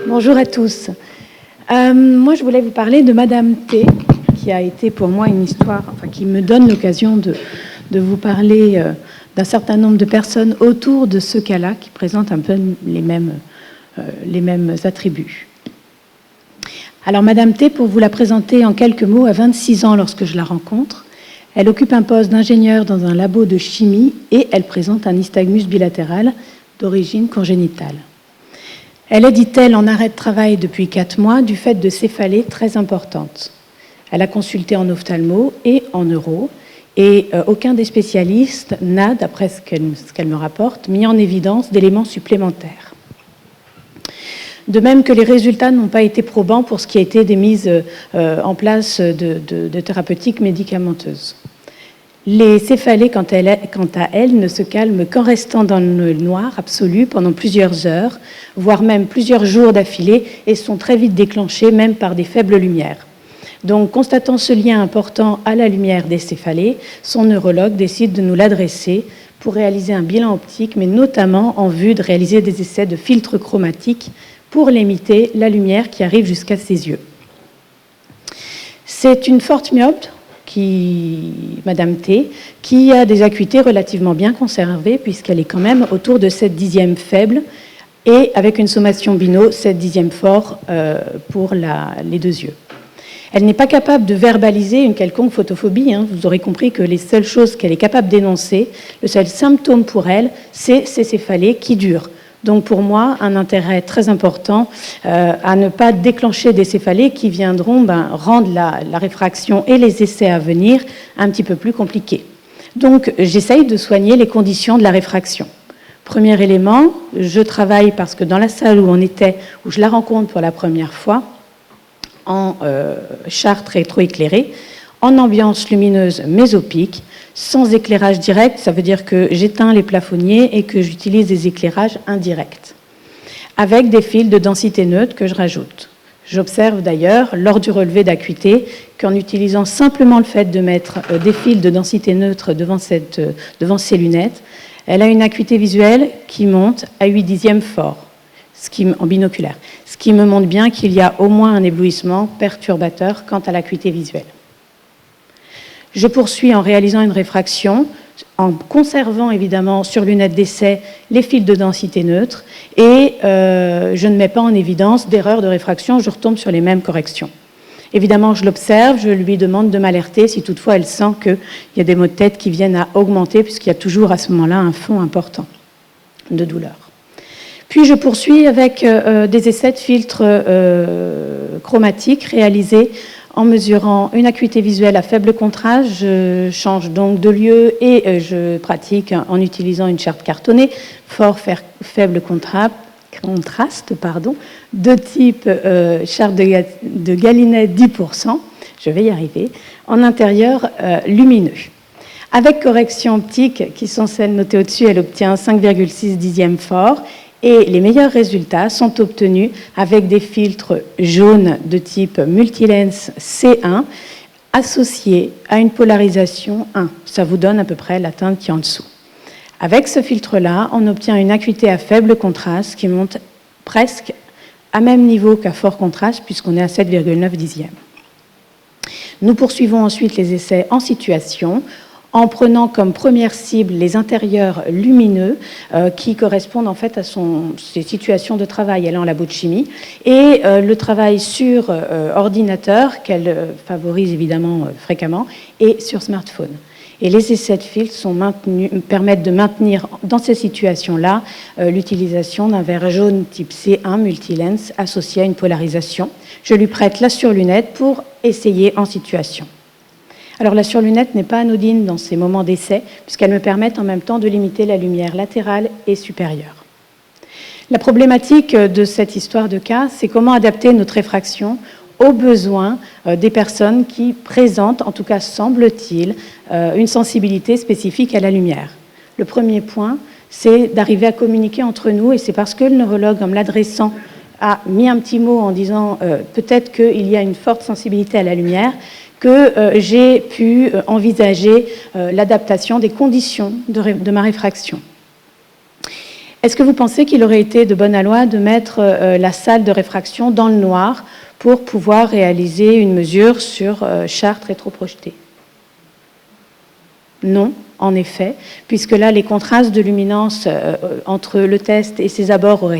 Bonjour à tous. Moi, je voulais vous parler de Madame T, qui a été pour moi une histoire, qui me donne l'occasion de vous parler d'un certain nombre de personnes autour de ce cas-là, qui présentent un peu les mêmes attributs. Alors, Madame T, pour vous la présenter en quelques mots, a 26 ans lorsque je la rencontre. Elle occupe un poste d'ingénieur dans un labo de chimie et elle présente un nystagmus bilatéral d'origine congénitale. Elle est, dit-elle, en arrêt de travail depuis 4 mois du fait de céphalées très importantes. Elle a consulté en ophtalmo et en neuro et aucun des spécialistes n'a, d'après ce qu'elle me rapporte, mis en évidence d'éléments supplémentaires. De même que les résultats n'ont pas été probants pour ce qui a été des mises en place de thérapeutiques médicamenteuses. Les céphalées, quant à elles, ne se calment qu'en restant dans le noir absolu pendant plusieurs heures, voire même plusieurs jours d'affilée, et sont très vite déclenchées, même par des faibles lumières. Donc, constatant ce lien important à la lumière des céphalées, son neurologue décide de nous l'adresser pour réaliser un bilan optique, mais notamment en vue de réaliser des essais de filtres chromatiques pour limiter la lumière qui arrive jusqu'à ses yeux. C'est une forte myope, Madame T, qui a des acuités relativement bien conservées, puisqu'elle est quand même autour de 7/10 faible, et avec une sommation bino 7/10 fort pour les deux yeux. Elle n'est pas capable de verbaliser une quelconque photophobie. Vous aurez compris que les seules choses qu'elle est capable d'énoncer, le seul symptôme pour elle, c'est ces céphalées qui durent. Donc pour moi, un intérêt très important à ne pas déclencher des céphalées qui viendront rendre la réfraction et les essais à venir un petit peu plus compliqués. Donc j'essaye de soigner les conditions de la réfraction. Premier élément, je travaille parce que dans la salle où on était, où je la rencontre pour la première fois, en charte rétroéclairée, en ambiance lumineuse mésopique, sans éclairage direct, ça veut dire que j'éteins les plafonniers et que j'utilise des éclairages indirects, avec des fils de densité neutre que je rajoute. J'observe d'ailleurs, lors du relevé d'acuité, qu'en utilisant simplement le fait de mettre des fils de densité neutre devant ces lunettes, elle a une acuité visuelle qui monte à 8/10 fort, en binoculaire, ce qui me montre bien qu'il y a au moins un éblouissement perturbateur quant à l'acuité visuelle. Je poursuis en réalisant une réfraction, en conservant évidemment sur lunettes d'essai les fils de densité neutre et je ne mets pas en évidence d'erreur de réfraction, je retombe sur les mêmes corrections. Évidemment, je l'observe, je lui demande de m'alerter si toutefois elle sent qu'il y a des maux de tête qui viennent à augmenter puisqu'il y a toujours à ce moment-là un fond important de douleur. Puis je poursuis avec des essais de filtres chromatiques réalisés en mesurant une acuité visuelle à faible contraste. Je change donc de lieu et je pratique en utilisant une charte cartonnée, faible contraste, de type charte de Galinet 10%, je vais y arriver, en intérieur lumineux. Avec correction optique, qui sont celles notées au-dessus, elle obtient 5,6/10 fort. Et les meilleurs résultats sont obtenus avec des filtres jaunes de type multilens C1 associés à une polarisation 1. Ça vous donne à peu près la teinte qui est en dessous. Avec ce filtre-là, on obtient une acuité à faible contraste qui monte presque à même niveau qu'à fort contraste puisqu'on est à 7,9/10. Nous poursuivons ensuite les essais en situation en prenant comme première cible les intérieurs lumineux qui correspondent en fait à ses situations de travail. Elle est en labo de chimie et le travail sur ordinateur, qu'elle favorise évidemment fréquemment, et sur smartphone. Et les essais de filtres permettent de maintenir dans ces situations-là l'utilisation d'un verre jaune type C1 multilens associé à une polarisation. Je lui prête la surlunette pour essayer en situation. Alors la surlunette n'est pas anodine dans ces moments d'essai, puisqu'elle me permet en même temps de limiter la lumière latérale et supérieure. La problématique de cette histoire de cas, c'est comment adapter notre réfraction aux besoins des personnes qui présentent, en tout cas semble-t-il, une sensibilité spécifique à la lumière. Le premier point, c'est d'arriver à communiquer entre nous, et c'est parce que le neurologue, en me l'adressant, a mis un petit mot en disant peut-être qu'il y a une forte sensibilité à la lumière, que j'ai pu envisager l'adaptation des conditions de ma réfraction. Est-ce que vous pensez qu'il aurait été de bonne loi de mettre la salle de réfraction dans le noir pour pouvoir réaliser une mesure sur charte rétroprojetée? Non, en effet, puisque là, les contrastes de luminance entre le test et ses abords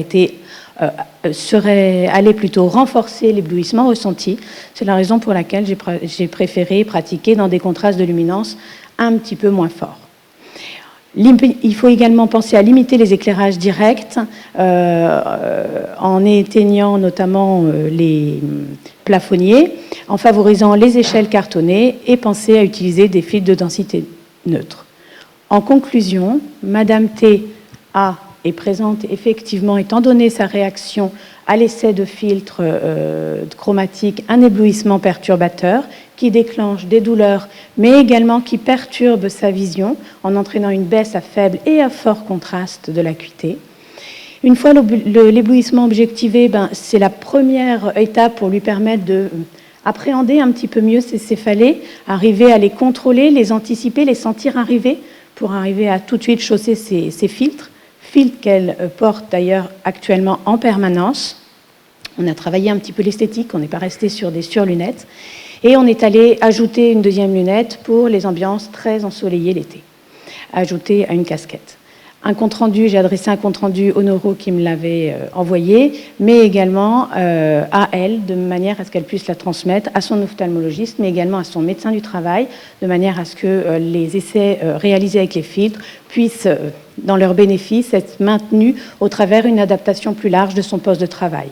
seraient allés plutôt renforcer l'éblouissement ressenti. C'est la raison pour laquelle j'ai préféré pratiquer dans des contrastes de luminance un petit peu moins forts. Il faut également penser à limiter les éclairages directs en éteignant notamment les plafonniers, en favorisant les échelles cartonnées et penser à utiliser des filtres de densité neutre. En conclusion, Madame T est présente effectivement, étant donné sa réaction à l'essai de filtre chromatique, un éblouissement perturbateur qui déclenche des douleurs, mais également qui perturbe sa vision en entraînant une baisse à faible et à fort contraste de l'acuité. Une fois l'éblouissement objectivé, c'est la première étape pour lui permettre d'appréhender un petit peu mieux ces céphalées, arriver à les contrôler, les anticiper, les sentir arriver, pour arriver à tout de suite chausser ces filtres qu'elle porte d'ailleurs actuellement en permanence. On a travaillé un petit peu l'esthétique, on n'est pas resté sur des surlunettes. Et on est allé ajouter une deuxième lunette pour les ambiances très ensoleillées l'été, ajouter à une casquette. J'ai adressé un compte-rendu au neuro qui me l'avait envoyé, mais également à elle, de manière à ce qu'elle puisse la transmettre à son ophtalmologiste, mais également à son médecin du travail, de manière à ce que les essais réalisés avec les filtres puissent, dans leur bénéfice, être maintenus au travers d'une adaptation plus large de son poste de travail.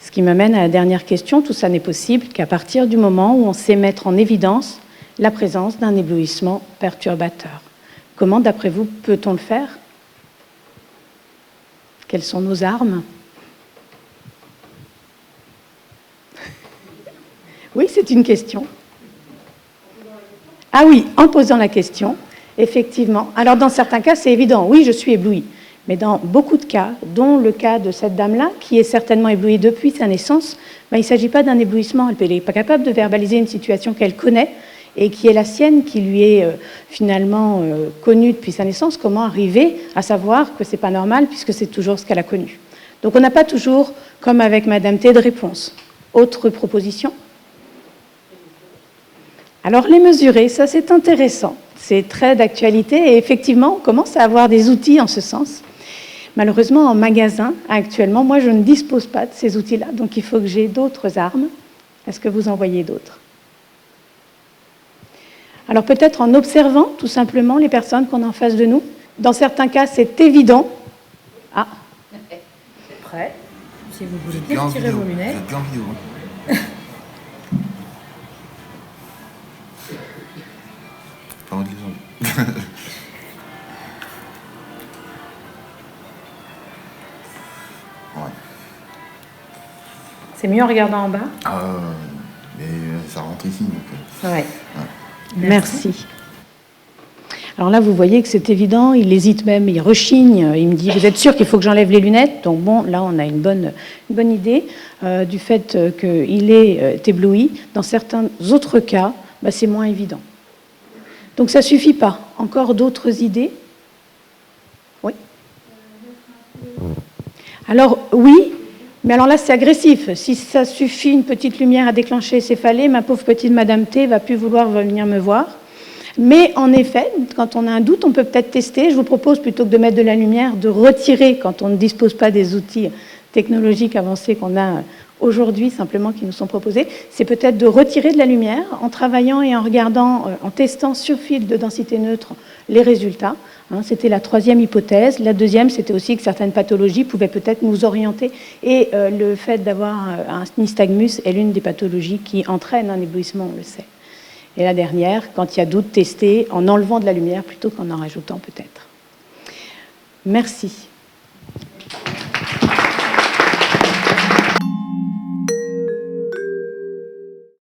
Ce qui m'amène à la dernière question, tout ça n'est possible qu'à partir du moment où on sait mettre en évidence la présence d'un éblouissement perturbateur. Comment, d'après vous, peut-on le faire? Quelles sont nos armes? Oui, c'est une question. Ah oui, en posant la question, effectivement. Alors, dans certains cas, c'est évident. Oui, je suis éblouie. Mais dans beaucoup de cas, dont le cas de cette dame-là, qui est certainement éblouie depuis sa naissance, il ne s'agit pas d'un éblouissement. Elle n'est pas capable de verbaliser une situation qu'elle connaît et qui est la sienne, qui lui est finalement connue depuis sa naissance. Comment arriver à savoir que ce n'est pas normal, puisque c'est toujours ce qu'elle a connu. Donc on n'a pas toujours, comme avec Madame T, de réponse. Autre proposition? Alors les mesurer, ça c'est intéressant. C'est très d'actualité et effectivement, on commence à avoir des outils en ce sens. Malheureusement, en magasin, actuellement, moi, je ne dispose pas de ces outils-là, donc il faut que j'ai d'autres armes. Est-ce que vous en voyez d'autres? Alors peut-être en observant tout simplement les personnes qu'on a en face de nous. Dans certains cas, c'est évident. Ah, c'est prêt. Si vous voulez bien retirer vos lunettes. Vous êtes en vidéo. C'est mieux en regardant en bas? Mais ça rentre ici. Donc, ouais. Merci. Alors là, vous voyez que c'est évident, il hésite même, il rechigne, il me dit « Vous êtes sûr qu'il faut que j'enlève les lunettes ?» Donc bon, là, on a une bonne idée du fait qu'il est ébloui. Dans certains autres cas, c'est moins évident. Donc ça ne suffit pas. Encore d'autres idées? Oui. Alors oui, mais alors là c'est agressif. Si ça suffit une petite lumière à déclencher les céphalées, ma pauvre petite Madame T va plus vouloir venir me voir. Mais en effet, quand on a un doute, on peut peut-être tester. Je vous propose, plutôt que de mettre de la lumière, de retirer, quand on ne dispose pas des outils technologiques avancés qu'on a aujourd'hui simplement qui nous sont proposés, c'est peut-être de retirer de la lumière en travaillant et en regardant, en testant sur fil de densité neutre les résultats. C'était la troisième hypothèse. La deuxième, c'était aussi que certaines pathologies pouvaient peut-être nous orienter. Et le fait d'avoir un nystagmus est l'une des pathologies qui entraîne un éblouissement, on le sait. Et la dernière, quand il y a doute, tester en enlevant de la lumière plutôt qu'en en rajoutant peut-être. Merci.